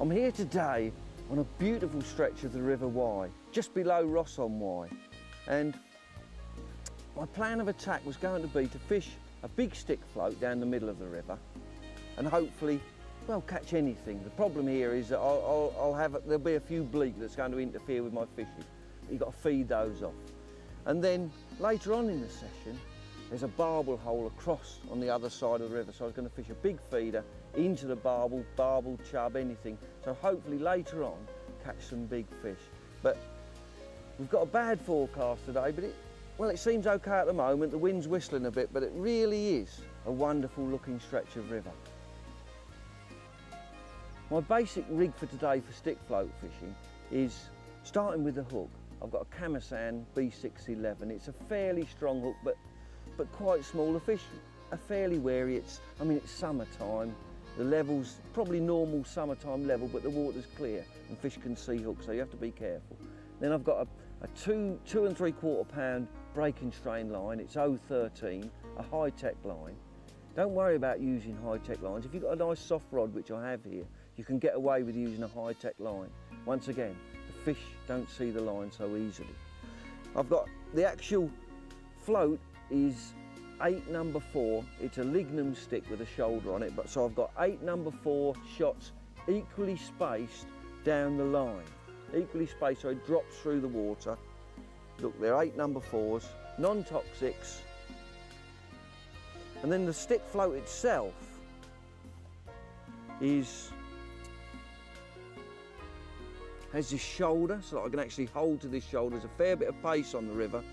I'm here today on a beautiful stretch of the River Wye, just below Ross-on-Wye, and my plan of attack was going to be to fish a big stick float down the middle of the river and hopefully, well, catch anything. The problem here is that there'll be a few bleak that's going to interfere with my fishing. You've got to feed those off. And then later on in the session, there's a barbel hole across on the other side of the river, so I was going to fish a big feeder into the barbel, chub, anything. So hopefully later on, catch some big fish. But we've got a bad forecast today, but it seems okay at the moment. The wind's whistling a bit, but it really is a wonderful looking stretch of river. My basic rig for today for stick float fishing is starting with the hook. I've got a Camasan B611. It's a fairly strong hook, but quite small. The fish are fairly wary. It's summertime. The level's probably normal summertime level, but the water's clear and fish can see hooks, so you have to be careful. Then I've got a 2 3/4 pound breaking strain line. It's 013, a high-tech line. Don't worry about using high-tech lines. If you've got a nice soft rod, which I have here, you can get away with using a high-tech line. Once again, the fish don't see the line so easily. I've got the actual float is 8 number 4. It's a lignum stick with a shoulder on it, so I've got 8 number 4 shots equally spaced down the line. Equally spaced so it drops through the water. Look, they're 8 number 4s, non-toxics. And then the stick float itself has this shoulder, so that I can actually hold to this shoulder. There's a fair bit of pace on the river.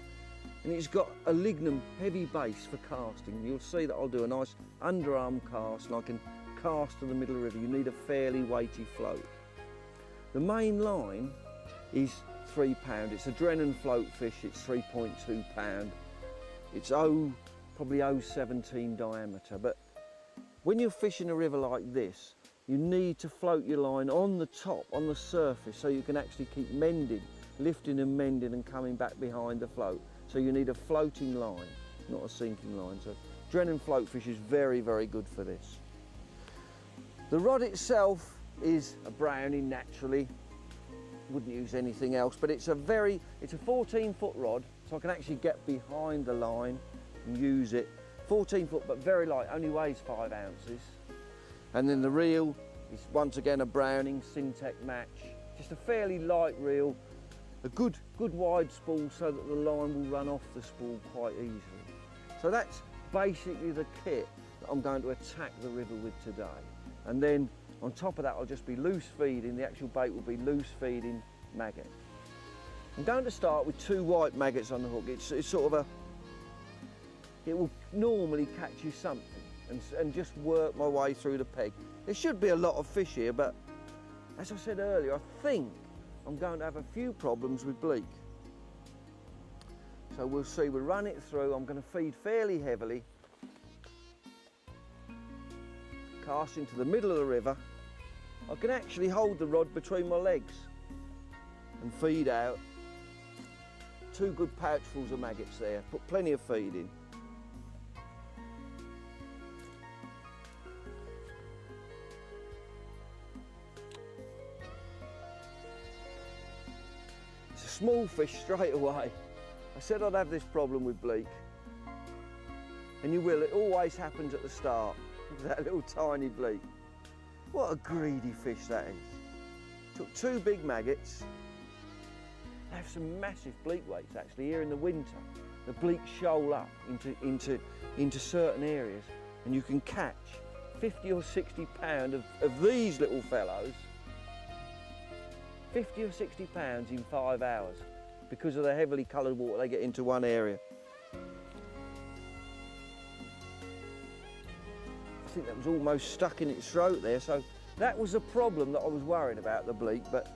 And it's got a lignum heavy base for casting. You'll see that I'll do a nice underarm cast and I can cast to the middle of the river. You need a fairly weighty float. The main line is £3. It's a Drennan float fish. It's 3.2 pound. It's probably 0.17 diameter. But when you're fishing a river like this, you need to float your line on the top, on the surface, so you can actually keep mending, lifting and mending and coming back behind the float. So you need a floating line, not a sinking line. So Drennan float fish is very, very good for this. The rod itself is a brownie naturally. Wouldn't use anything else, but it's a 14-foot rod, so I can actually get behind the line and use it. 14 foot, but very light, only weighs 5 ounces. And then the reel is once again a Browning Syntec match. Just a fairly light reel. A good wide spool so that the line will run off the spool quite easily. So that's basically the kit that I'm going to attack the river with today. And then on top of that, I'll just be loose feeding. The actual bait will be loose feeding maggot. I'm going to start with 2 white maggots on the hook. It's sort of it will normally catch you something and just work my way through the peg. There should be a lot of fish here, but as I said earlier, I think I'm going to have a few problems with bleak. So we'll see, we'll run it through. I'm going to feed fairly heavily. Cast into the middle of the river. I can actually hold the rod between my legs and feed out. 2 good pouchfuls of maggots there. Put plenty of feed in. Small fish straight away. I said I'd have this problem with bleak, and you will. It always happens at the start. That little tiny bleak. What a greedy fish that is. Took 2 big maggots. They have some massive bleak weights actually here in the winter. The bleak shoal up into certain areas, and you can catch 50 or 60 pound of these little fellows. 50 or 60 pounds in 5 hours because of the heavily coloured water they get into one area. I think that was almost stuck in its throat there, so that was a problem that I was worried about, the bleak, but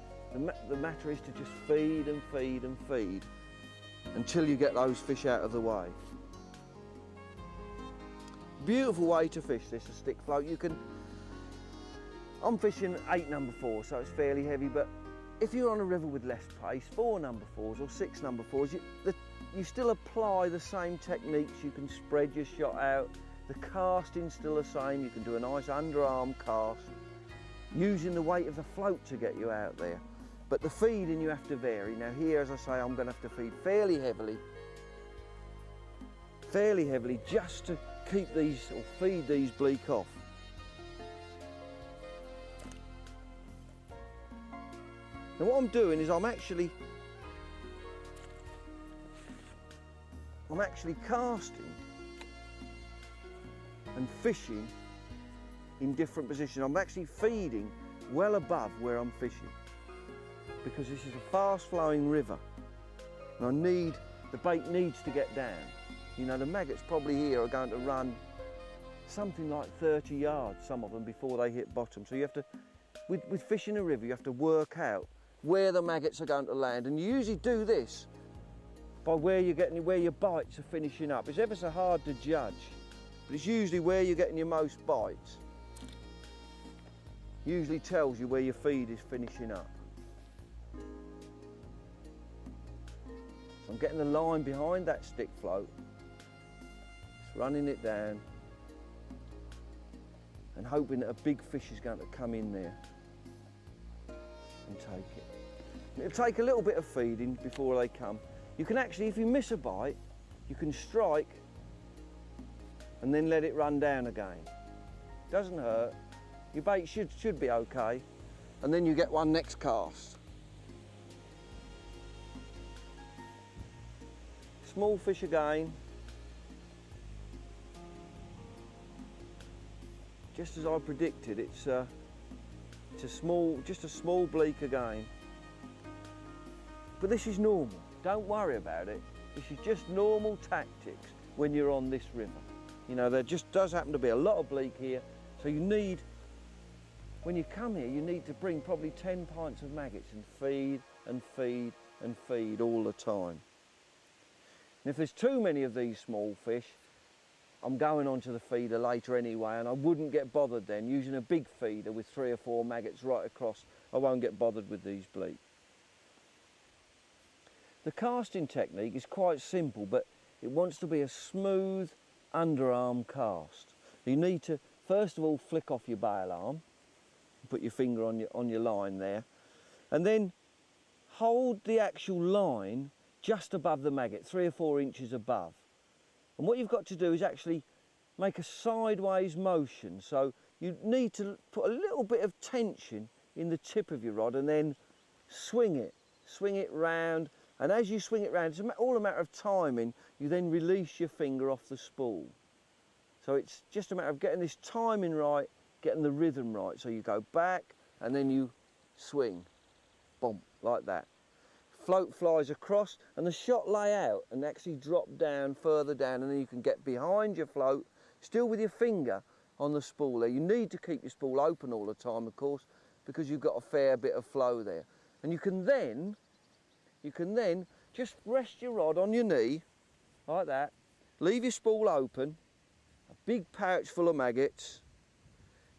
the matter is to just feed and feed and feed until you get those fish out of the way. Beautiful way to fish this, a stick float. I'm fishing 8 number 4, so it's fairly heavy, but if you're on a river with less pace, 4 number 4s or 6 number 4s, you still apply the same techniques. You can spread your shot out. The casting's still the same. You can do a nice underarm cast. using the weight of the float to get you out there. But the feeding you have to vary. Now here, as I say, I'm going to have to feed fairly heavily just to keep these, or feed these bleak off. Now what I'm doing is I'm actually casting and fishing in different positions. I'm actually feeding well above where I'm fishing, because this is a fast flowing river and the bait needs to get down. You know, the maggots probably here are going to run something like 30 yards, some of them, before they hit bottom. So you have to, with fishing a river, you have to work out where the maggots are going to land, and you usually do this by where your bites are finishing up. It's ever so hard to judge, but it's usually where you're getting your most bites. Usually tells you where your feed is finishing up. So I'm getting the line behind that stick float, just running it down and hoping that a big fish is going to come in there and take it. And it'll take a little bit of feeding before they come. You can actually, if you miss a bite, you can strike and then let it run down again. Doesn't hurt. Your bait should be okay. And then you get one next cast. Small fish again. Just as I predicted, it's just a small bleak again. But this is normal. Don't worry about it. This is just normal tactics when you're on this river. You know, there just does happen to be a lot of bleak here, so you need, when you come here, you need to bring probably 10 pints of maggots and feed and feed and feed all the time. And if there's too many of these small fish, I'm going onto the feeder later anyway, and I wouldn't get bothered then. Using a big feeder with 3 or 4 maggots right across, I won't get bothered with these bleak. The casting technique is quite simple, but it wants to be a smooth underarm cast. You need to, first of all, flick off your bail arm, put your finger on your line there, and then hold the actual line just above the maggot, 3 or 4 inches above. And what you've got to do is actually make a sideways motion. So you need to put a little bit of tension in the tip of your rod and then swing it round. And as you swing it round, it's all a matter of timing. You then release your finger off the spool. So it's just a matter of getting this timing right, getting the rhythm right. So you go back and then you swing, boom, like that. Float flies across and the shot lay out and actually drop down, further down, and then you can get behind your float, still with your finger on the spool there. You need to keep your spool open all the time, of course, because you've got a fair bit of flow there. And you can then just rest your rod on your knee, like that, leave your spool open, a big pouch full of maggots.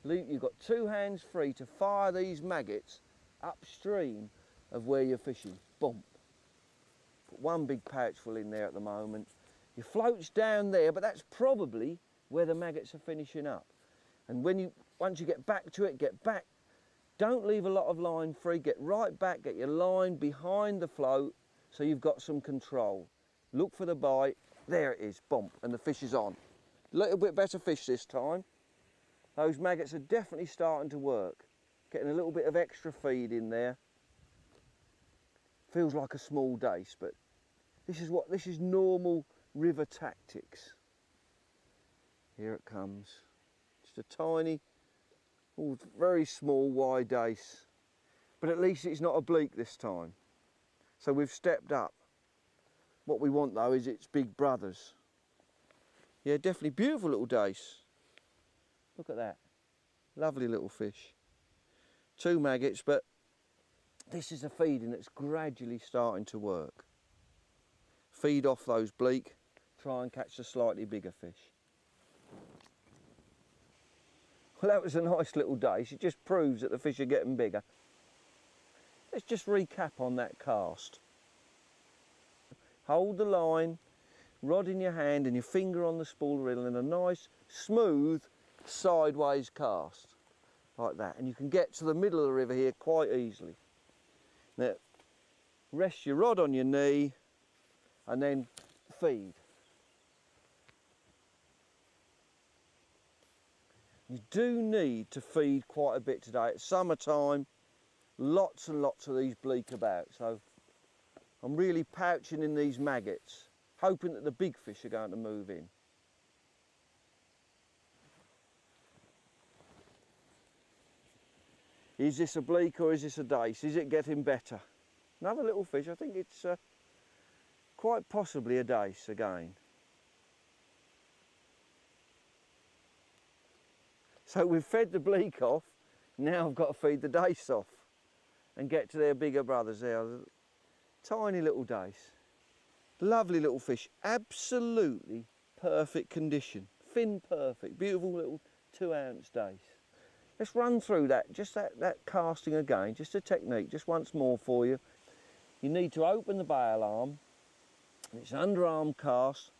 You've got 2 hands free to fire these maggots upstream of where you're fishing. Boom. Put 1 big pouch full in there at the moment. Your float's down there, but that's probably where the maggots are finishing up. And once you get back to it, get back. Don't leave a lot of line free. Get right back, get your line behind the float so you've got some control. Look for the bite. There it is, boom, and the fish is on. A little bit better fish this time. Those maggots are definitely starting to work. Getting a little bit of extra feed in there. Feels like a small dace, but this is normal river tactics. Here it comes. Just a tiny, very small wide dace, but at least it's not a bleak this time. So we've stepped up. What we want though is its big brothers. Yeah, definitely beautiful little dace. Look at that. Lovely little fish. 2 maggots, but this is a feeding that's gradually starting to work. Feed off those bleak, try and catch the slightly bigger fish. Well, that was a nice little dace. It just proves that the fish are getting bigger. Let's just recap on that cast. Hold the line, rod in your hand and your finger on the spool reel in a nice, smooth, sideways cast. like that, and you can get to the middle of the river here quite easily. Now, rest your rod on your knee and then feed. You do need to feed quite a bit today. It's summertime, lots and lots of these bleak about, so I'm really pouching in these maggots, hoping that the big fish are going to move in. Is this a bleak or is this a dace? Is it getting better? Another little fish. I think it's quite possibly a dace again. So we've fed the bleak off, now I've got to feed the dace off and get to their bigger brothers there. Tiny little dace. Lovely little fish, absolutely perfect condition. Fin perfect, beautiful little 2-ounce dace. Let's run through that, just that casting again, just a technique, just once more for you. You need to open the bail arm, and it's an underarm cast.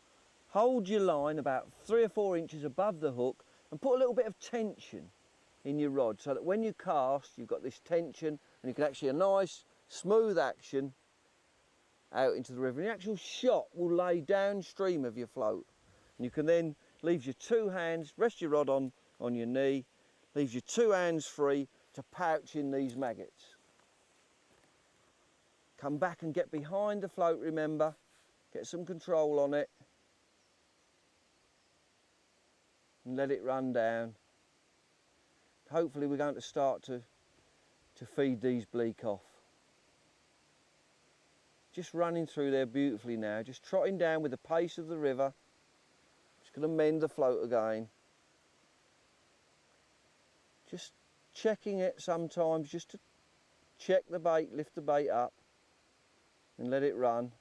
Hold your line about 3 or 4 inches above the hook and put a little bit of tension in your rod so that when you cast, you've got this tension and you can actually a nice, smooth action out into the river. And the actual shot will lay downstream of your float. And you can then leave your 2 hands, rest your rod on your knee, leaves your 2 hands free to pouch in these maggots. Come back and get behind the float, remember, get some control on it and let it run down. Hopefully we're going to start to feed these bleak off. Just running through there beautifully now, just trotting down with the pace of the river. Just going to mend the float again. Just checking it sometimes, just to check the bait, lift the bait up and let it run.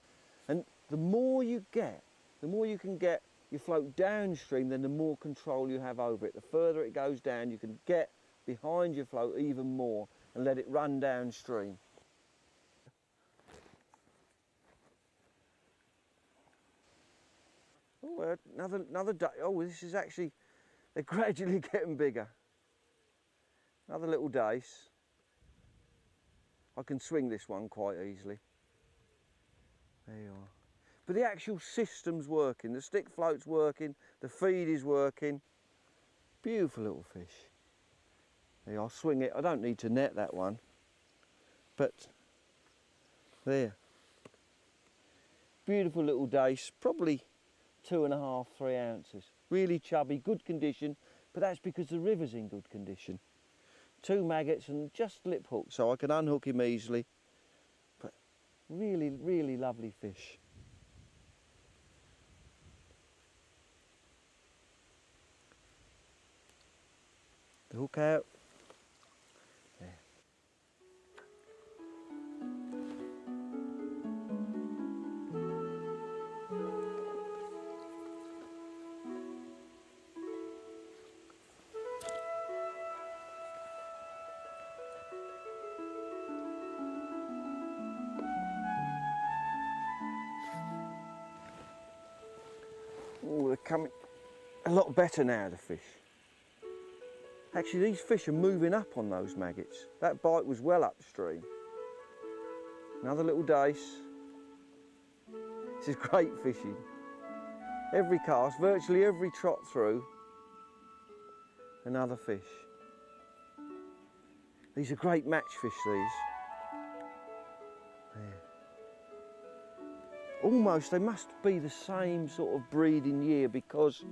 And the more you can get your float downstream, then the more control you have over it. The further it goes down, you can get behind your float even more and let it run downstream. Oh, another day. Oh, this is actually, they're gradually getting bigger. Another little dace. I can swing this one quite easily. There you are. But the actual system's working. The stick float's working. The feed is working. Beautiful little fish. There, I'll swing it. I don't need to net that one. But there. Beautiful little dace. Probably 2.5, 3 ounces. Really chubby, good condition. But that's because the river's in good condition. 2 maggots and just lip hook, so I can unhook him easily. But really, really lovely fish. The hook out. There. Oh, they're coming a lot better now, the fish. Actually, these fish are moving up on those maggots. That bite was well upstream. Another little dace. This is great fishing. Every cast, virtually every trot through, another fish. These are great match fish, these. There. Almost, they must be the same sort of breeding year because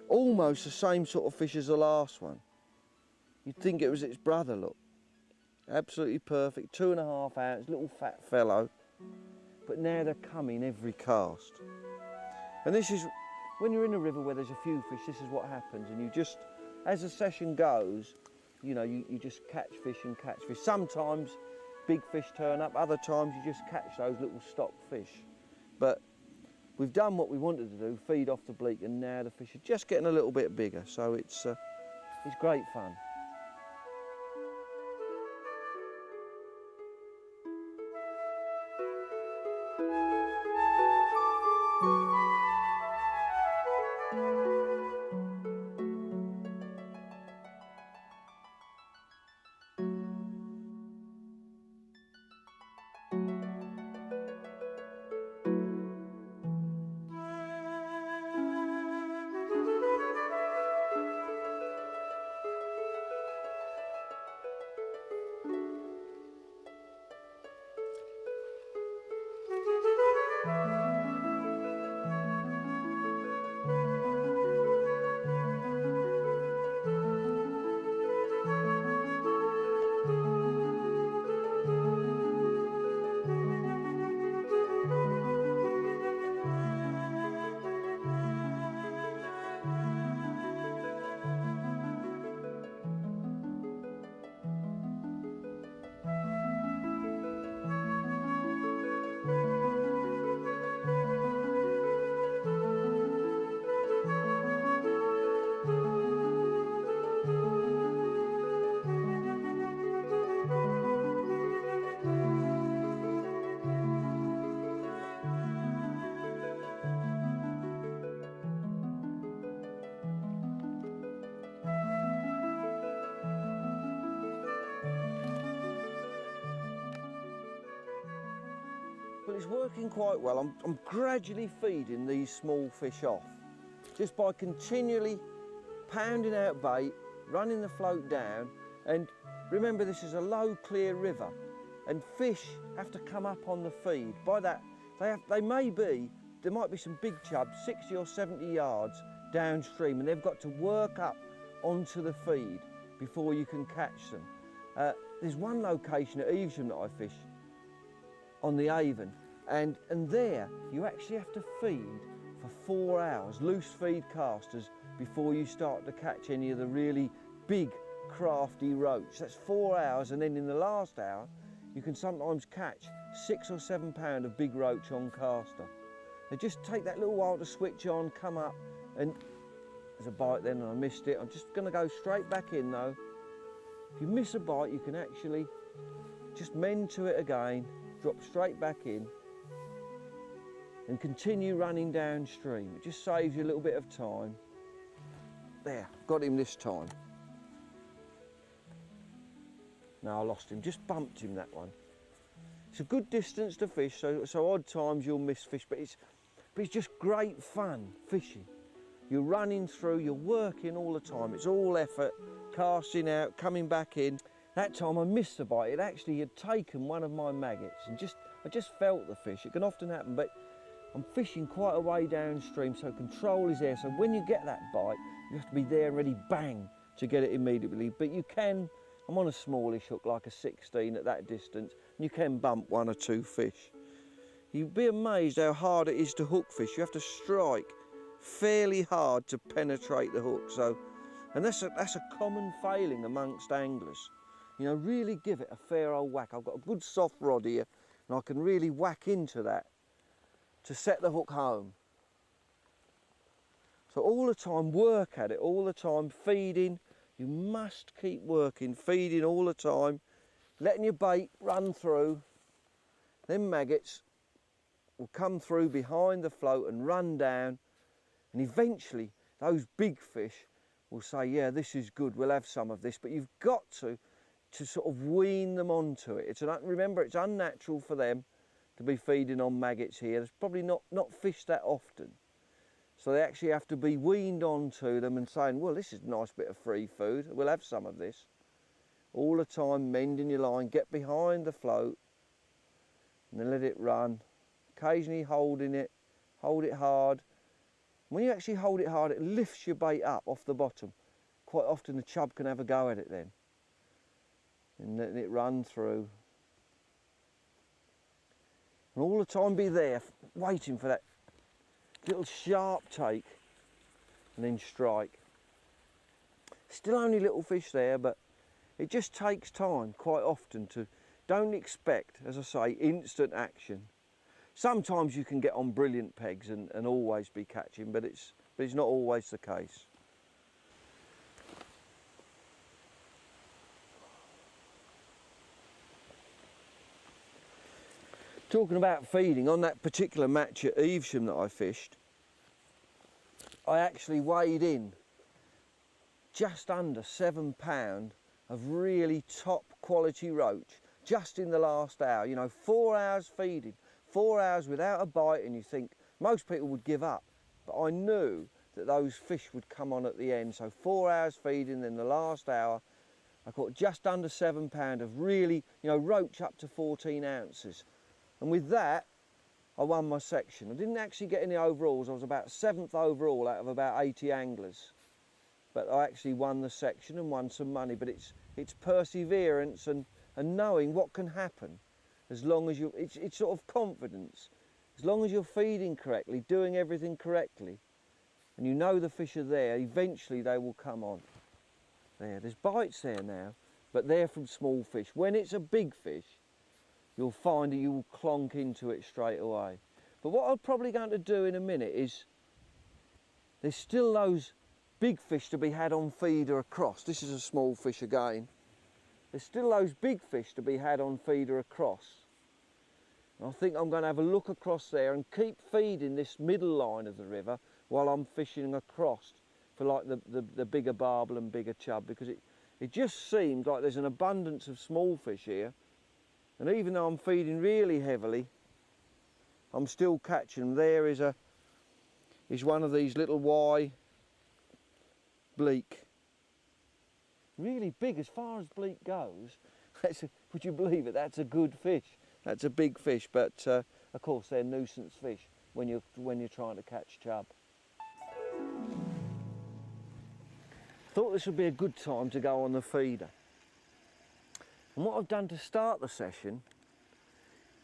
almost the same sort of fish as the last one. You'd think it was its brother, look. Absolutely perfect, 2.5 ounce, little fat fellow. But now they're coming every cast. And this is, when you're in a river where there's a few fish, this is what happens. And you just, as the session goes, you know, you just catch fish and catch fish. Sometimes big fish turn up, other times you just catch those little stock fish. But we've done what we wanted to do, feed off the bleak, and now the fish are just getting a little bit bigger. So it's great fun. it's working quite well. I'm gradually feeding these small fish off, just by continually pounding out bait, running the float down. And remember, this is a low, clear river, and fish have to come up on the feed. By that, there might be some big chubs 60 or 70 yards downstream, and they've got to work up onto the feed before you can catch them. There's one location at Evesham that I fish on the Avon, and there you actually have to feed for 4 hours, loose feed casters, before you start to catch any of the really big crafty roach. That's 4 hours, and then in the last hour you can sometimes catch 6 or 7 pound of big roach on caster. They just take that little while to switch on, come up, and there's a bite then and I missed it. I'm just going to go straight back in though. If you miss a bite, you can actually just mend to it again, drop straight back in and continue running downstream. It just saves you a little bit of time. There, got him this time. No, I lost him, just bumped him, that one. It's a good distance to fish, so odd times you'll miss fish, but it's just great fun fishing. You're running through, you're working all the time. It's all effort, casting out, coming back in. That time I missed the bite. It actually had taken one of my maggots, and I just felt the fish. It can often happen, but I'm fishing quite a way downstream, so control is there. So when you get that bite, you have to be there and ready, bang, to get it immediately. But you can, I'm on a smallish hook, like a 16 at that distance, and you can bump 1 or 2 fish. You'd be amazed how hard it is to hook fish. You have to strike fairly hard to penetrate the hook. So, and that's a common failing amongst anglers. You know, really give it a fair old whack. I've got a good soft rod here, and I can really whack into that to set the hook home. So all the time, work at it, all the time, feeding. You must keep working, feeding all the time, letting your bait run through. Then maggots will come through behind the float and run down, and eventually those big fish will say, yeah, this is good, we'll have some of this. But you've got to sort of wean them onto it. Remember, it's unnatural for them to be feeding on maggots here. There's probably not fished that often. So they actually have to be weaned onto them and saying, well, this is a nice bit of free food, we'll have some of this. All the time mending your line, get behind the float and then let it run. Occasionally holding it, hold it hard. When you actually hold it hard, it lifts your bait up off the bottom. Quite often the chub can have a go at it then. And letting it run through. And all the time be there, waiting for that little sharp take and then strike. Still only little fish there, but it just takes time quite often to, don't expect, as I say, instant action. Sometimes you can get on brilliant pegs and always be catching, but it's not always the case. Talking about feeding, on that particular match at Evesham that I fished, I actually weighed in just under 7 pound of really top quality roach just in the last hour. You know, 4 hours feeding, 4 hours without a bite, and you think most people would give up, but I knew that those fish would come on at the end. So 4 hours feeding, then the last hour I caught just under 7 pound of really, you know, roach up to 14 ounces. And with that, I won my section. I didn't actually get any overalls. I was about 7th overall out of about 80 anglers. But I actually won the section and won some money. But it's perseverance and knowing what can happen as long as you, it's sort of confidence. As long as you're feeding correctly, doing everything correctly, and you know the fish are there, eventually they will come on. There's bites there now, but they're from small fish. When it's a big fish, you'll find that you will clonk into it straight away. But what I'm probably going to do in a minute is, there's still those big fish to be had on feeder across. This is a small fish again. There's still those big fish to be had on feeder across. And I think I'm going to have a look across there and keep feeding this middle line of the river while I'm fishing across for like the bigger barbel and bigger chub, because it just seems like there's an abundance of small fish here. And even though I'm feeding really heavily, I'm still catching them. There is one of these little Wye bleak. Really big as far as bleak goes. Would you believe it? That's a good fish. That's a big fish, but of course they're nuisance fish when you're trying to catch chub. Thought this would be a good time to go on the feeder. And what I've done to start the session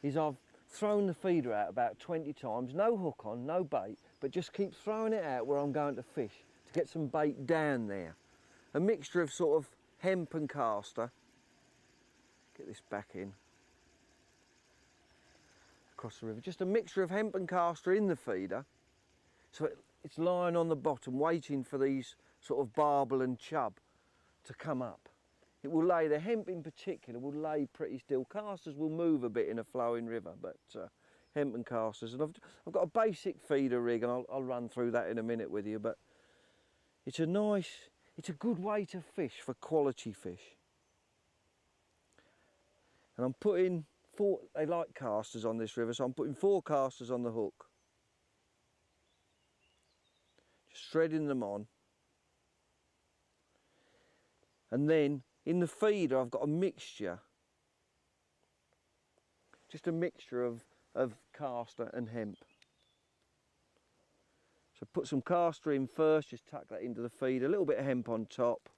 is I've thrown the feeder out about 20 times, no hook on, no bait, but just keep throwing it out where I'm going to fish to get some bait down there. A mixture of sort of hemp and caster. Get this back in. Across the river. Just a mixture of hemp and caster in the feeder. So it's lying on the bottom waiting for these sort of barbel and chub to come up. It will lay, the hemp in particular will lay pretty still. Casters will move a bit in a flowing river, but hemp and casters. And I've got a basic feeder rig, and I'll run through that in a minute with you, but it's a good way to fish for quality fish. And I'm putting they like casters on this river, so I'm putting 4 casters on the hook. Just threading them on. And then in the feeder I've got a mixture, just a mixture of caster and hemp. So put some caster in first, just tuck that into the feeder, a little bit of hemp on top.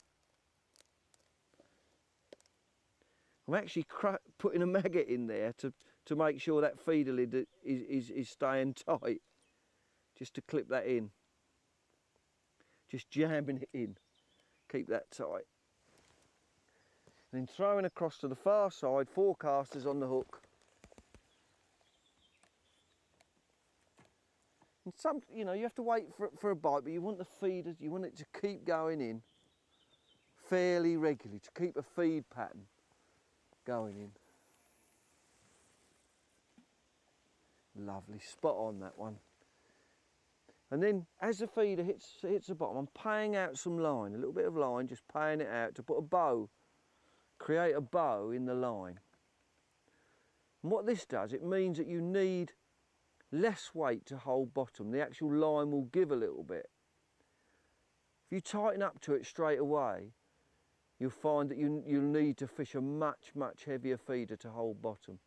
I'm actually putting a maggot in there to make sure that feeder lid is staying tight, just to clip that in. Just jamming it in, keep that tight. And then throwing across to the far side, 4 casters on the hook. And you know, you have to wait for a bite, but you want the feeders, you want it to keep going in fairly regularly, to keep a feed pattern going in. Lovely, spot on that one. And then as the feeder hits the bottom, I'm paying out some line, a little bit of line, just paying it out to put a bow, create a bow in the line. And what this does, it means that you need less weight to hold bottom. The actual line will give a little bit. If you tighten up to it straight away, you'll find that you'll need to fish a much, much heavier feeder to hold bottom.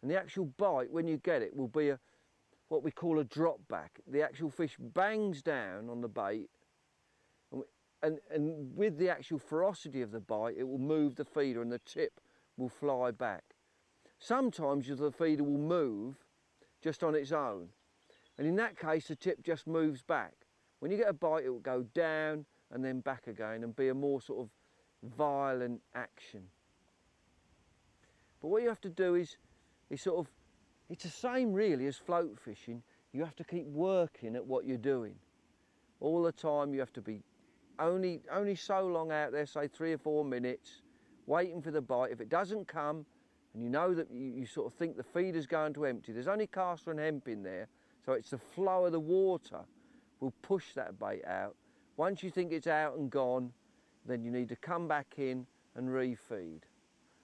And the actual bite, when you get it, will be what we call a drop back. The actual fish bangs down on the bait, and with the actual ferocity of the bite, it will move the feeder and the tip will fly back. Sometimes the feeder will move just on its own, and in that case the tip just moves back. When you get a bite, it will go down and then back again and be a more sort of violent action. But what you have to do is sort of, it's the same really as float fishing. You have to keep working at what you're doing all the time. You have to be only so long out there, say 3 or 4 minutes, waiting for the bite. If it doesn't come, and you know that you sort of think the feeder's going to empty, there's only caster and hemp in there, so it's the flow of the water will push that bait out. Once you think it's out and gone, then you need to come back in and refeed.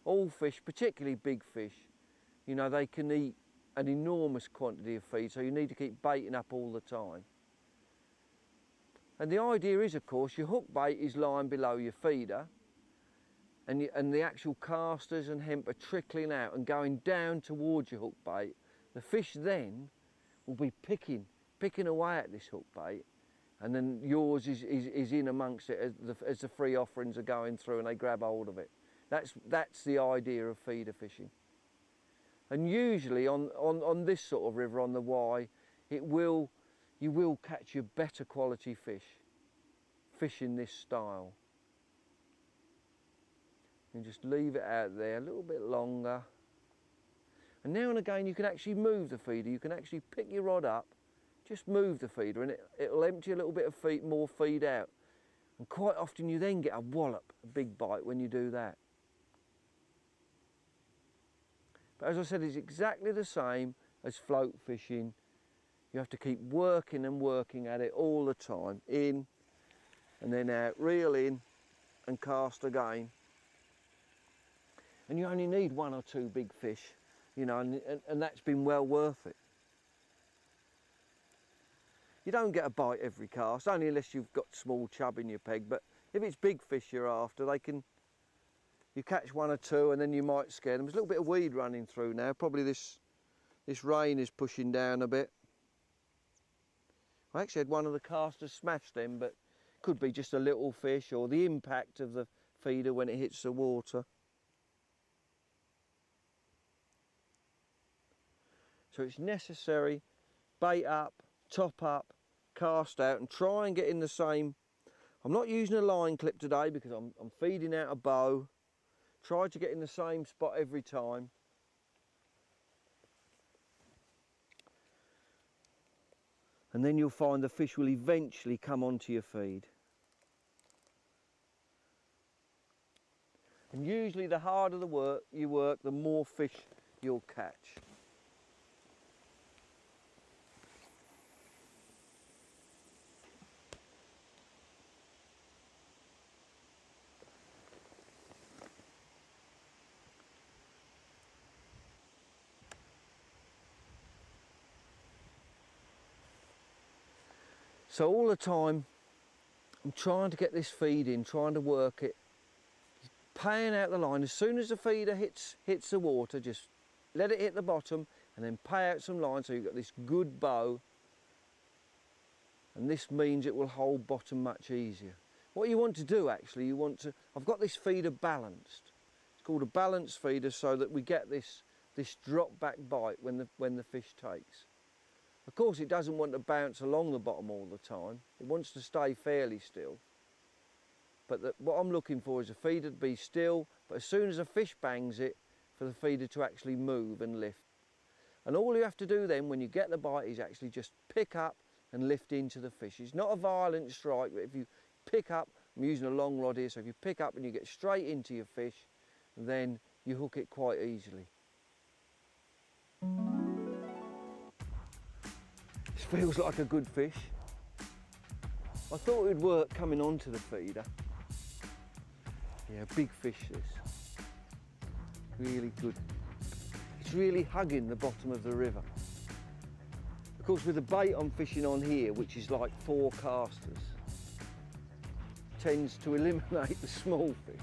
All fish, particularly big fish, you know, they can eat an enormous quantity of feed, so you need to keep baiting up all the time. And the idea is, of course, your hook bait is lying below your feeder, and the actual casters and hemp are trickling out and going down towards your hook bait. The fish then will be picking away at this hook bait, and then yours is in amongst it as the free offerings are going through and they grab hold of it. That's the idea of feeder fishing. And usually on this sort of river, on the Wye, you will catch your better quality fish in this style. And just leave it out there a little bit longer. And now and again you can actually move the feeder. You can actually pick your rod up, just move the feeder, and it'll empty a little bit of more feed out. And quite often you then get a wallop, a big bite when you do that. But as I said, it's exactly the same as float fishing. You have to keep working and working at it all the time. In and then out, reel in and cast again. And you only need 1 or 2 big fish, you know, and that's been well worth it. You don't get a bite every cast, only unless you've got small chub in your peg, but if it's big fish you're after, you catch one or two and then you might scare them. There's a little bit of weed running through now, probably this rain is pushing down a bit. I actually had one of the casters smash them, but could be just a little fish or the impact of the feeder when it hits the water. So it's necessary, bait up, top up, cast out and try and get in the same. I'm not using a line clip today because I'm feeding out a bow. Try to get in the same spot every time. And then you'll find the fish will eventually come onto your feed. And usually the harder you work, the more fish you'll catch. So all the time I'm trying to get this feed in, trying to work it, paying out the line. As soon as the feeder hits the water, just let it hit the bottom and then pay out some line so you've got this good bow, and this means it will hold bottom much easier. What you want to do actually, I've got this feeder balanced. It's called a balance feeder so that we get this drop back bite when the fish takes. Of course it doesn't want to bounce along the bottom all the time, it wants to stay fairly still. But what I'm looking for is a feeder to be still, but as soon as a fish bangs it, for the feeder to actually move and lift. And all you have to do then when you get the bite is actually just pick up and lift into the fish. It's not a violent strike, but if you pick up, I'm using a long rod here, so if you pick up and you get straight into your fish, then you hook it quite easily. This feels like a good fish. I thought it would work coming onto the feeder. Yeah, big fish this. Really good. It's really hugging the bottom of the river. Of course, with the bait I'm fishing on here, which is like 4 casters, tends to eliminate the small fish.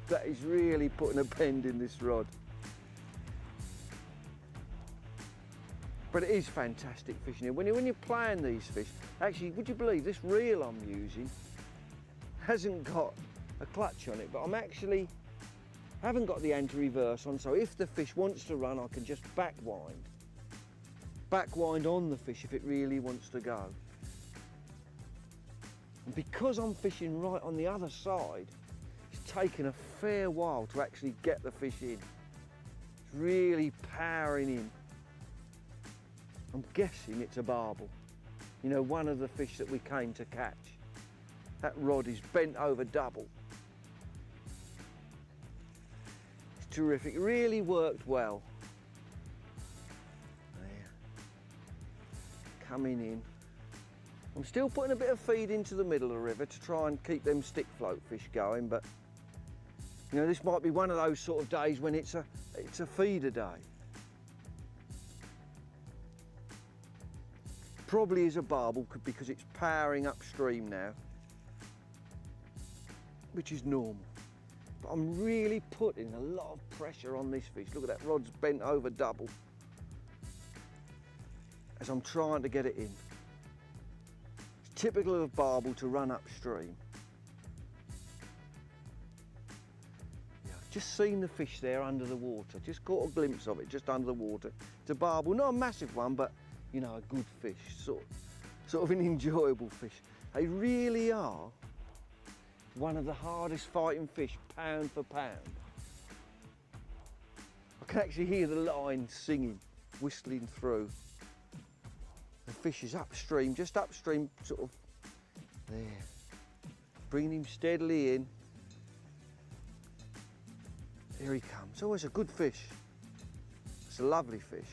That is really putting a bend in this rod. But it is fantastic fishing here. When you're playing these fish, actually, would you believe this reel I'm using hasn't got a clutch on it, but I haven't got the anti-reverse on, so if the fish wants to run, I can just backwind on the fish if it really wants to go. And because I'm fishing right on the other side, it's taken a fair while to actually get the fish in. It's really powering in. I'm guessing it's a barbel. You know, one of the fish that we came to catch. That rod is bent over double. It's terrific, it really worked well. There. Coming in. I'm still putting a bit of feed into the middle of the river to try and keep them stick float fish going, but you know, this might be one of those sort of days when it's a feeder day. Probably is a barbel because it's powering upstream now, which is normal. But I'm really putting a lot of pressure on this fish. Look at that, rod's bent over double as I'm trying to get it in. It's typical of a barbel to run upstream. Yeah, I've just seen the fish there under the water, just caught a glimpse of it just under the water. It's a barbel, not a massive one, but you know, a good fish, sort of an enjoyable fish. They really are one of the hardest fighting fish, pound for pound. I can actually hear the line singing, whistling through. The fish is upstream, just upstream, sort of there. Bringing him steadily in. Here he comes. Always a good fish. It's a lovely fish.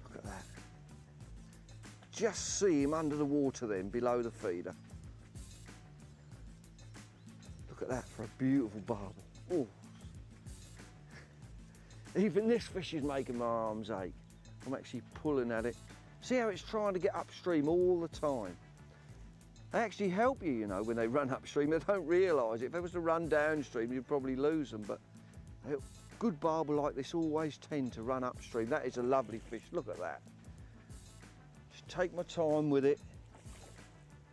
Look at that. Just see him under the water then, below the feeder. Look at that for a beautiful barbel. Oh. Even this fish is making my arms ache. I'm actually pulling at it. See how it's trying to get upstream all the time. They actually help you, you know, when they run upstream. They don't realise it. If they was to run downstream, you'd probably lose them. But good barbel like this always tend to run upstream. That is a lovely fish. Look at that. Just take my time with it.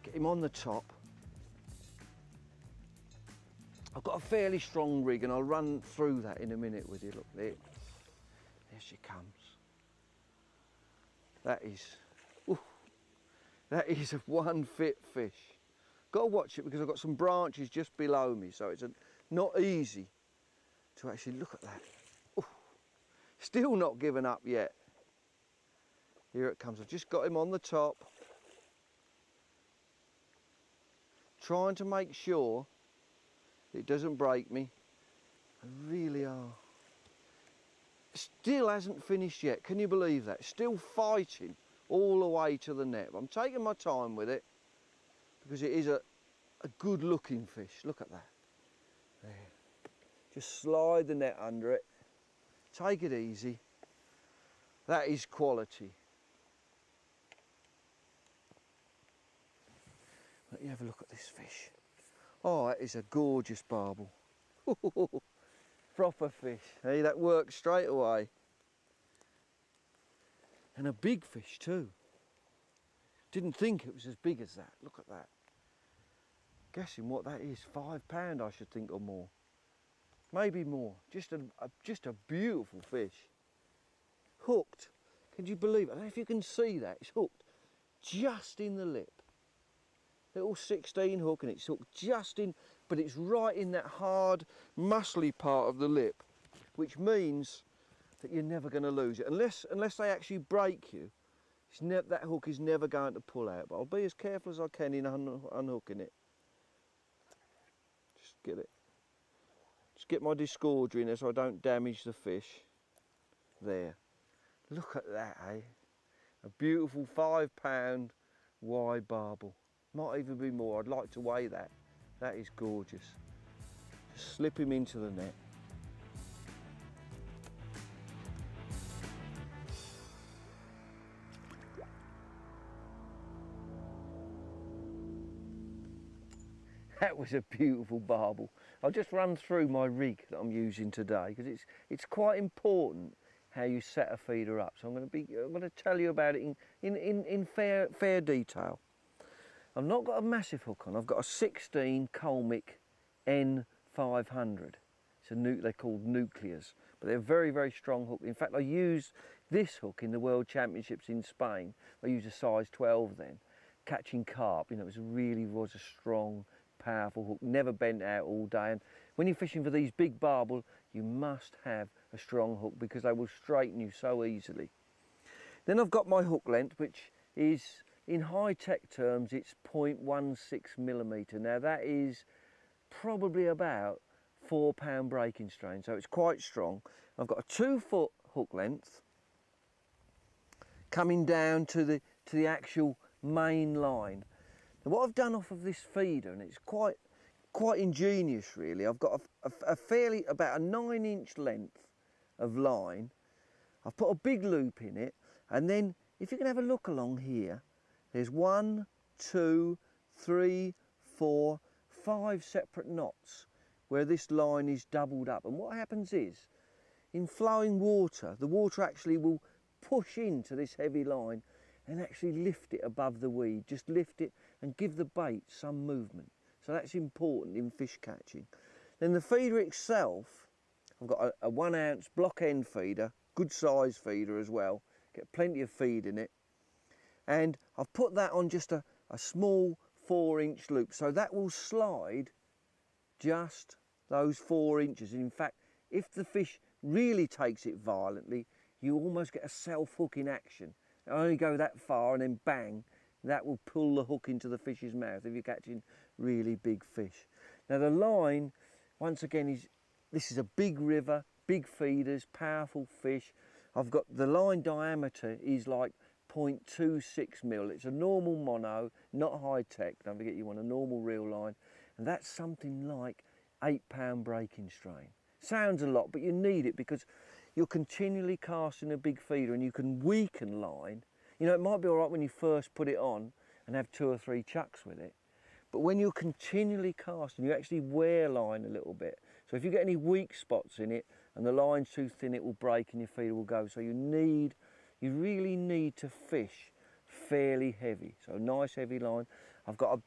Get him on the top. I've got a fairly strong rig, and I'll run through that in a minute with you. Look there. There she comes. That is a one fit fish. Got to watch it because I've got some branches just below me, so it's not easy to actually look at that. Ooh, still not given up yet. Here it comes. I've just got him on the top. Trying to make sure it doesn't break me. I really are. Still hasn't finished yet. Can you believe that? Still fighting all the way to the net. I'm taking my time with it because it is a good looking fish. Look at that. There. Just slide the net under it. Take it easy. That is quality. Let you have a look at this fish. Oh, that is a gorgeous barbel. Proper fish. Hey, that works straight away. And a big fish too. Didn't think it was as big as that. Look at that. Guessing what that is, £5 I should think, or more. Maybe more. Just a beautiful fish. Hooked. Can you believe it? I don't know if you can see that. It's hooked just in the lip. Little 16 hook, and it's hooked just in, but it's right in that hard, muscly part of the lip, which means that you're never going to lose it. Unless they actually break you, that hook is never going to pull out. But I'll be as careful as I can in unhooking it. Just get my disgorger in there so I don't damage the fish. There. Look at that, eh? A beautiful £5 Wye barbel. Might even be more. I'd like to weigh that. That is gorgeous. Just slip him into the net. That was a beautiful barbel. I'll just run through my rig that I'm using today because it's quite important how you set a feeder up. So I'm going to tell you about it in fair detail. I've not got a massive hook on. I've got a 16 Culminating N500. They're called nuclears, but they're very, very strong hook. In fact, I used this hook in the World Championships in Spain. I used a size 12 then, catching carp. You know, it really was a strong, powerful hook. Never bent out all day. And when you're fishing for these big barbel, you must have a strong hook because they will straighten you so easily. Then I've got my hook length, which is, in high-tech terms, it's 0.16mm. Now that is probably about £4 breaking strain, so it's quite strong. I've got a 2-foot hook length coming down to the actual main line. Now what I've done off of this feeder, and it's quite ingenious really, I've got about a 9-inch length of line. I've put a big loop in it, and then if you can have a look along here, there's 1, 2, 3, 4, 5 separate knots where this line is doubled up. And what happens is, in flowing water, the water actually will push into this heavy line and actually lift it above the weed. Just lift it and give the bait some movement. So that's important in fish catching. Then the feeder itself, I've got a 1 ounce block end feeder, good size feeder as well. Get plenty of feed in it. And I've put that on just a small 4-inch loop, so that will slide just those 4 inches. And in fact, if the fish really takes it violently, you almost get a self-hooking action. I only go that far and then bang, that will pull the hook into the fish's mouth if you're catching really big fish. Now the line, once again, this is a big river, big feeders, powerful fish. I've got the line diameter is like 0.26mm. It's a normal mono, not high tech. Don't forget you want a normal reel line, and that's something like £8 breaking strain. Sounds a lot, but you need it because you're continually casting a big feeder, and you can weaken line You know, it might be all right when you first put it on and have 2 or 3 chucks with it, but when you're continually casting, you actually wear line a little bit. So if you get any weak spots in it and the line's too thin, it will break and your feeder will go. So you really need to fish fairly heavy. So nice heavy line. I've got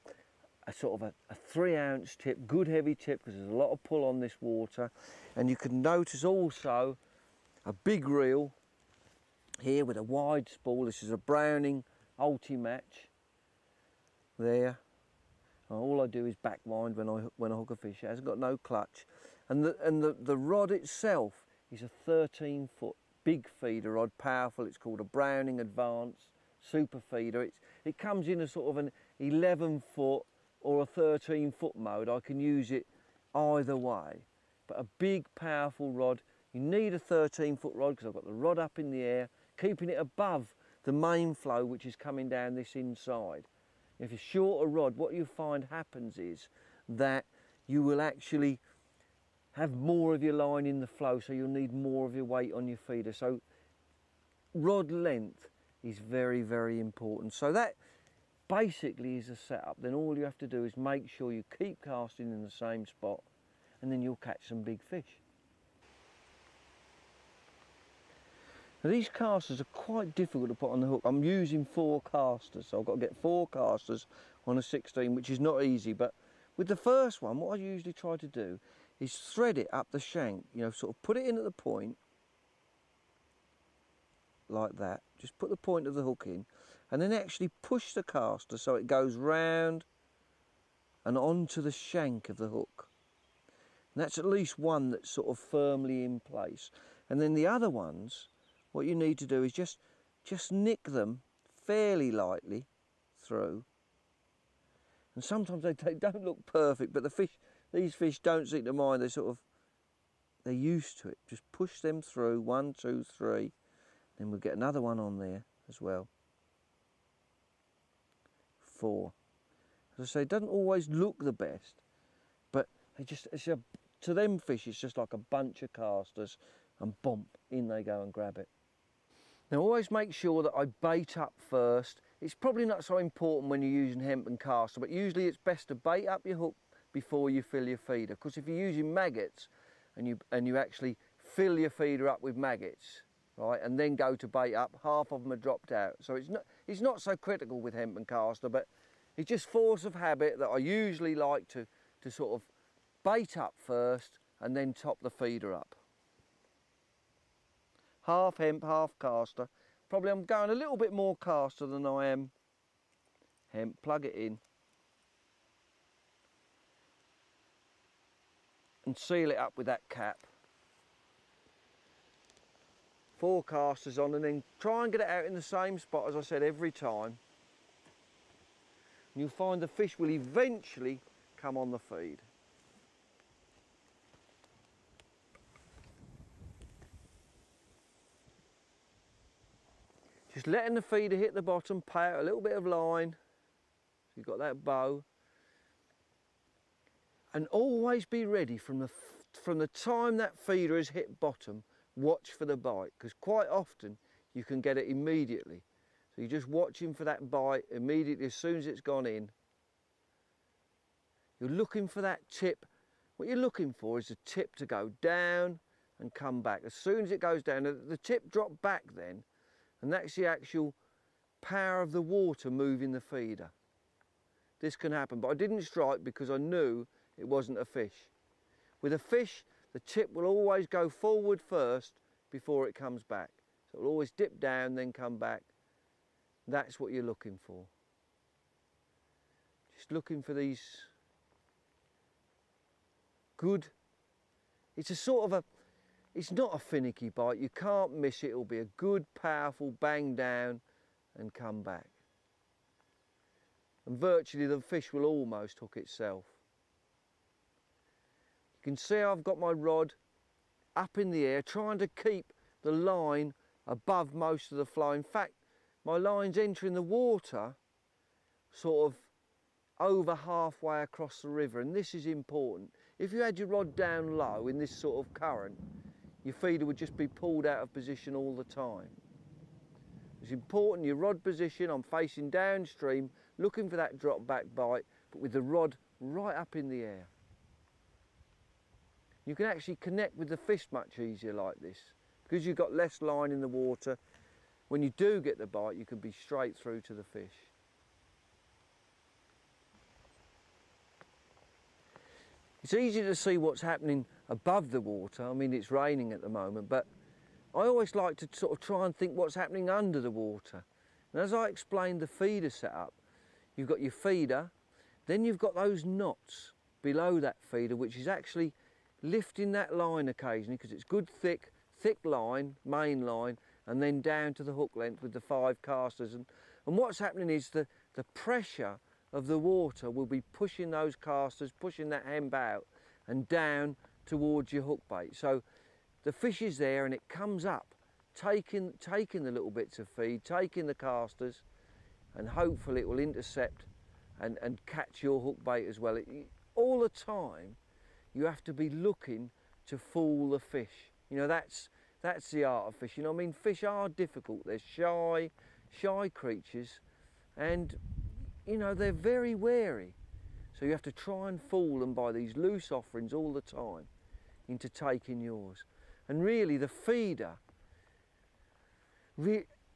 a sort of a 3-ounce tip, good heavy tip, because there's a lot of pull on this water. And you can notice also a big reel here with a wide spool. This is a Browning Ulti-Match there. All I do is backwind when I hook a fish. It hasn't got no clutch. And the rod itself is a 13-foot big feeder rod, powerful. It's called a Browning Advanced Super Feeder. It comes in a sort of an 11-foot or a 13-foot mode. I can use it either way. But a big, powerful rod. You need a 13-foot rod because I've got the rod up in the air, keeping it above the main flow, which is coming down this inside. If it's a shorter rod, what you find happens is that you will actually have more of your line in the flow, so you'll need more of your weight on your feeder. So rod length is very, very important. So that basically is a setup. Then all you have to do is make sure you keep casting in the same spot, and then you'll catch some big fish. Now these casters are quite difficult to put on the hook. I'm using 4 casters, so I've got to get 4 casters on a 16, which is not easy. But with the first one, what I usually try to do is thread it up the shank, you know, sort of put it in at the point, like that. Just put the point of the hook in, and then actually push the caster so it goes round and onto the shank of the hook. And that's at least one that's sort of firmly in place. And then the other ones, what you need to do is just nick them fairly lightly through. And sometimes they don't look perfect, but these fish don't seem to mind. They're used to it. Just push them through, 1, 2, 3. Then we'll get another one on there as well. 4. As I say, it doesn't always look the best, but to them fish, it's just like a bunch of casters, and bump, in they go and grab it. Now always make sure that I bait up first. It's probably not so important when you're using hempen caster, but usually it's best to bait up your hook before you fill your feeder, because if you're using maggots and you actually fill your feeder up with maggots, right, and then go to bait up, half of them are dropped out. So it's not so critical with hempen caster, but it's just force of habit that I usually like to sort of bait up first and then top the feeder up. Half hemp, half caster. Probably I'm going a little bit more caster than I am hemp. Plug it in and seal it up with that cap. 4 casters on, and then try and get it out in the same spot as I said every time. And you'll find the fish will eventually come on the feed. Just letting the feeder hit the bottom, pay out a little bit of line, so you've got that bow. And always be ready from the time that feeder has hit bottom, watch for the bite, because quite often you can get it immediately. So you're just watching for that bite immediately as soon as it's gone in. You're looking for that tip. What you're looking for is the tip to go down and come back. As soon as it goes down, the tip drop back then, and that's the actual power of the water moving the feeder. This can happen, but I didn't strike because I knew it wasn't a fish. With a fish, the tip will always go forward first before it comes back. So it will always dip down, then come back. That's what you're looking for. Just looking for these good, it's a sort of it's not a finicky bite, you can't miss it. It'll be a good, powerful bang down and come back. And virtually the fish will almost hook itself. You can see I've got my rod up in the air, trying to keep the line above most of the flow. In fact, my line's entering the water sort of over halfway across the river, and this is important. If you had your rod down low in this sort of current, your feeder would just be pulled out of position all the time. It's important your rod position. I'm facing downstream, looking for that drop back bite, but with the rod right up in the air. You can actually connect with the fish much easier like this. Because you've got less line in the water, when you do get the bite, you can be straight through to the fish. It's easy to see what's happening above the water. I mean, it's raining at the moment, but I always like to sort of try and think what's happening under the water. And as I explained the feeder setup, you've got your feeder, then you've got those knots below that feeder, which is actually lifting that line occasionally, because it's good thick line, main line, and then down to the hook length with the 5 casters. And what's happening is the pressure of the water will be pushing those casters, pushing that hemp out and down towards your hook bait. So the fish is there and it comes up, taking the little bits of feed, taking the casters, and hopefully it will intercept and catch your hook bait as well. All the time you have to be looking to fool the fish. You know, that's the art of fishing. I mean, fish are difficult. They're shy creatures, and you know, they're very wary. So you have to try and fool them by these loose offerings all the time into taking yours. And really, the feeder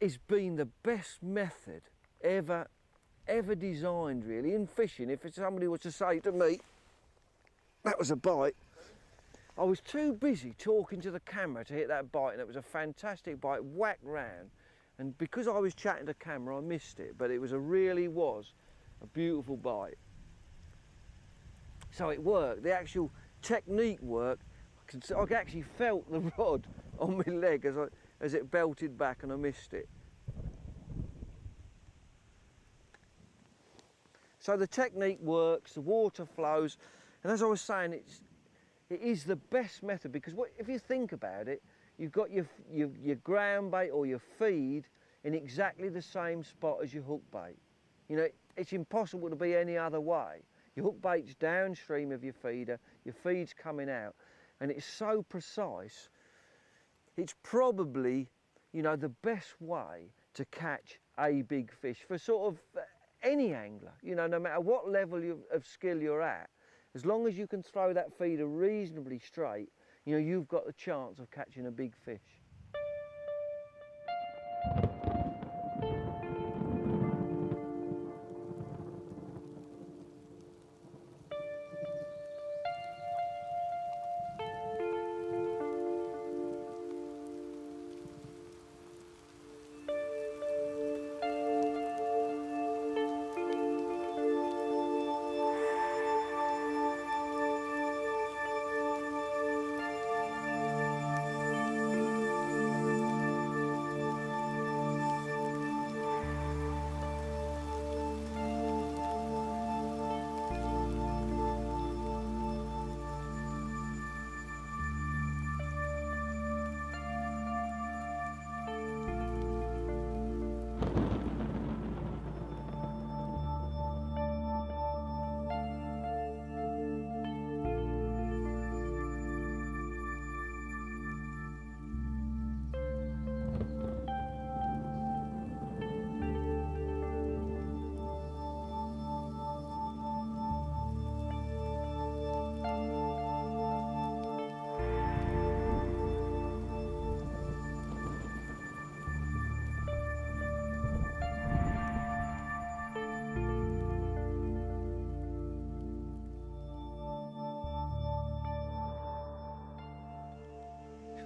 has been the best method ever designed, really, in fishing. If somebody was to say to me, that was a bite, I was too busy talking to the camera to hit that bite, and it was a fantastic bite, whack round. And because I was chatting to camera, I missed it, but it really was a beautiful bite. So it worked. The actual technique worked. I actually felt the rod on my leg as it belted back, and I missed it. So the technique works, the water flows, and as I was saying, it is the best method, because if you think about it, you've got your ground bait or your feed in exactly the same spot as your hook bait. You know, it's impossible to be any other way. Your hook bait's downstream of your feeder, your feed's coming out, and it's so precise. It's probably, you know, the best way to catch a big fish for sort of any angler. You know, no matter what level of skill you're at, as long as you can throw that feeder reasonably straight, you know, you've got the chance of catching a big fish.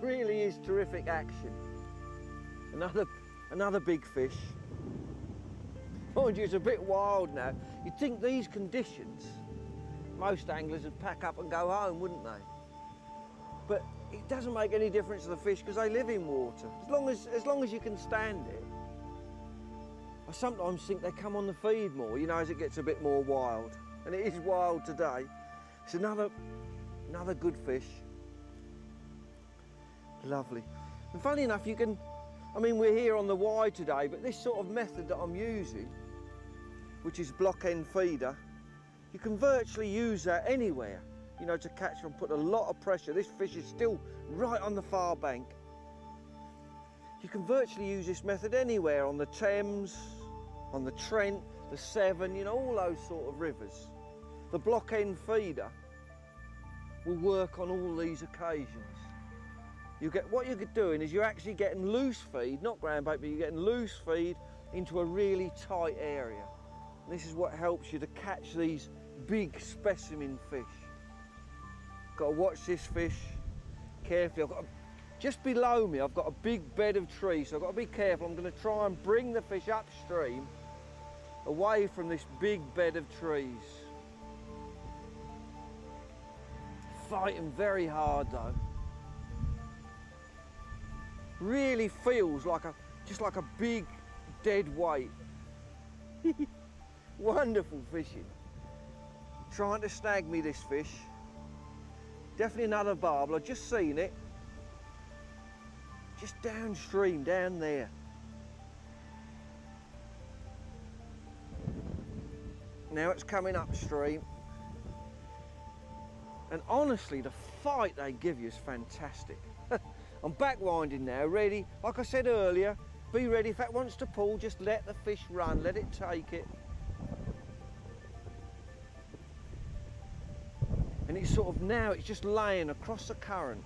Really is terrific action. Another big fish. Mind you, it's a bit wild now. You'd think these conditions, most anglers would pack up and go home, wouldn't they? But it doesn't make any difference to the fish because they live in water. As long as you can stand it. I sometimes think they come on the feed more, you know, as it gets a bit more wild. And it is wild today. It's another good fish. Lovely. And funny enough, you can, I mean, we're here on the Wye today, but this sort of method that I'm using, which is block end feeder, you can virtually use that anywhere, you know, to catch and put a lot of pressure. This fish is still right on the far bank. You can virtually use this method anywhere, on the Thames, on the Trent, the Severn, you know, all those sort of rivers. The block end feeder will work on all these occasions. What you're doing is you're actually getting loose feed, not ground bait, but you're getting loose feed into a really tight area. And this is what helps you to catch these big specimen fish. Got to watch this fish carefully. Just below me, I've got a big bed of trees, so I've got to be careful. I'm going to try and bring the fish upstream, away from this big bed of trees. Fighting very hard though. Really feels like just like a big dead weight. Wonderful fishing. Trying to snag me this fish. Definitely another barbel. I've just seen it. Just downstream, down there. Now it's coming upstream. And honestly, the fight they give you is fantastic. I'm backwinding now, ready. Like I said earlier, be ready. If that wants to pull, just let the fish run, let it take it. And it's sort of now, it's just laying across the current,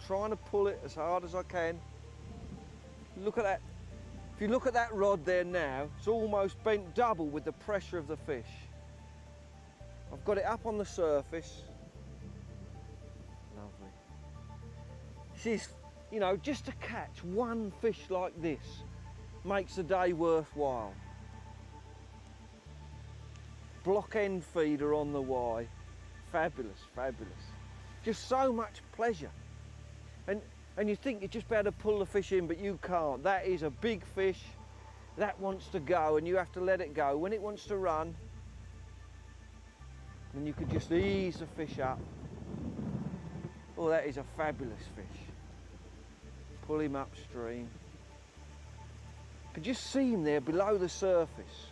trying to pull it as hard as I can. Look at that. If you look at that rod there now, it's almost bent double with the pressure of the fish. I've got it up on the surface. Lovely. This is, you know, just to catch one fish like this makes the day worthwhile. Block end feeder on the Wye. Fabulous, fabulous. Just so much pleasure. And you think you're just about to pull the fish in, but you can't. That is a big fish. That wants to go, and you have to let it go. When it wants to run, then you can just ease the fish up. Oh, that is a fabulous fish. Pull him upstream. You can just see him there below the surface.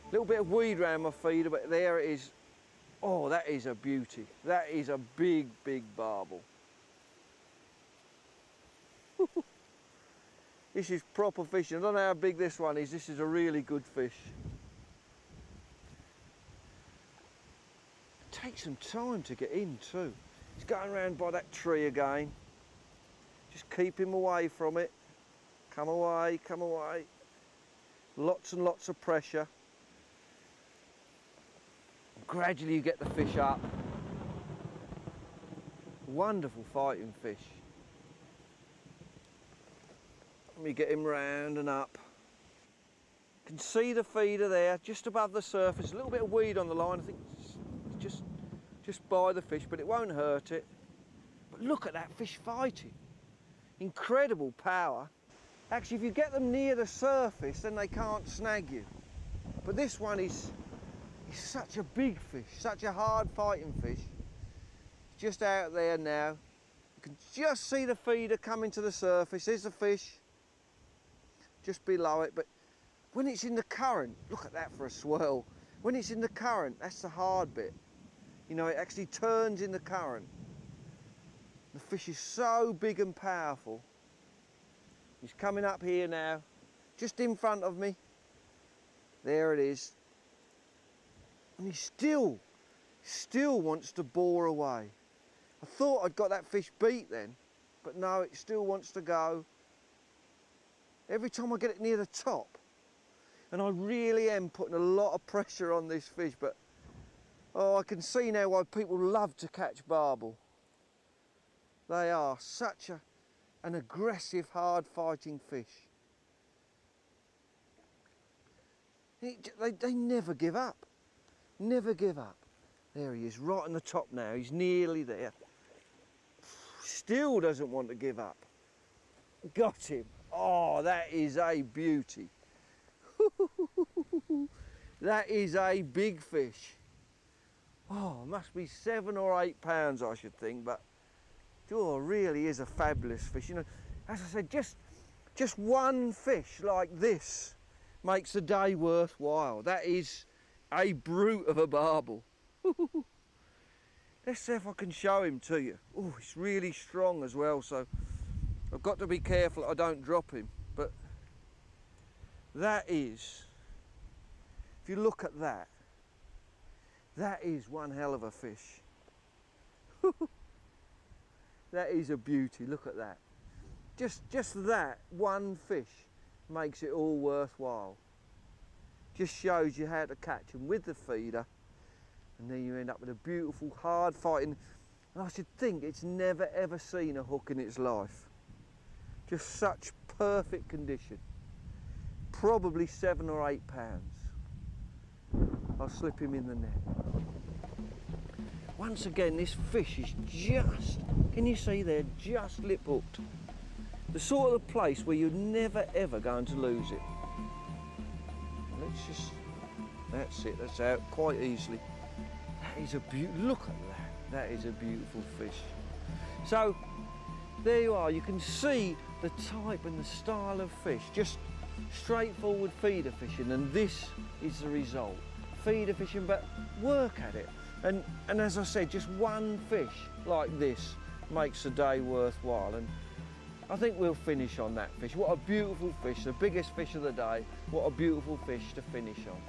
A little bit of weed around my feeder, but there it is. Oh, that is a beauty. That is a big, big barbel. This is proper fishing. I don't know how big this one is. This is a really good fish. It takes some time to get in too. He's going around by that tree again. Just keep him away from it. Come away, come away. Lots and lots of pressure. Gradually you get the fish up. Wonderful fighting fish. Let me get him round and up. You can see the feeder there, just above the surface. A little bit of weed on the line. I think it's just by the fish, but it won't hurt it. But look at that fish fighting. Incredible power. Actually, if you get them near the surface, then they can't snag you. But this one is such a big fish, such a hard fighting fish. It's just out there now. You can just see the feeder coming to the surface. There's the fish just below it, but when it's in the current, look at that for a swirl. When it's in the current, that's the hard bit. You know, it actually turns in the current. The fish is so big and powerful. He's coming up here now, just in front of me. There it is. And he still wants to bore away. I thought I'd got that fish beat then, but no, it still wants to go. Every time I get it near the top, and I really am putting a lot of pressure on this fish, but oh, I can see now why people love to catch barbel. They are such an aggressive, hard fighting fish. They never give up. Never give up. There he is, right on the top now. He's nearly there. Still doesn't want to give up. Got him. Oh, that is a beauty. That is a big fish. Oh, must be 7 or 8 pounds, I should think, but oh, really is a fabulous fish. You know, as I said, just one fish like this makes the day worthwhile. That is a brute of a barbel. Let's see if I can show him to you. Oh, it's really strong as well, so I've got to be careful I don't drop him, but that is, if you look at that, that is one hell of a fish. That is a beauty, look at that. Just that one fish makes it all worthwhile. Just shows you how to catch them with the feeder, and then you end up with a beautiful, hard fighting, and I should think it's never ever seen a hook in its life. Just such perfect condition. Probably 7 or 8 pounds. I'll slip him in the net. Once again, this fish is just, can you see there, just lip hooked. The sort of place where you're never ever going to lose it. Let's just, that's it, that's out quite easily. That is a beautiful, look at that. That is a beautiful fish. So, there you are, you can see the type and the style of fish, just straightforward feeder fishing, and this is the result. Feeder fishing, but work at it. And as I said, just one fish like this makes the day worthwhile. And I think we'll finish on that fish. What a beautiful fish, the biggest fish of the day. What a beautiful fish to finish on.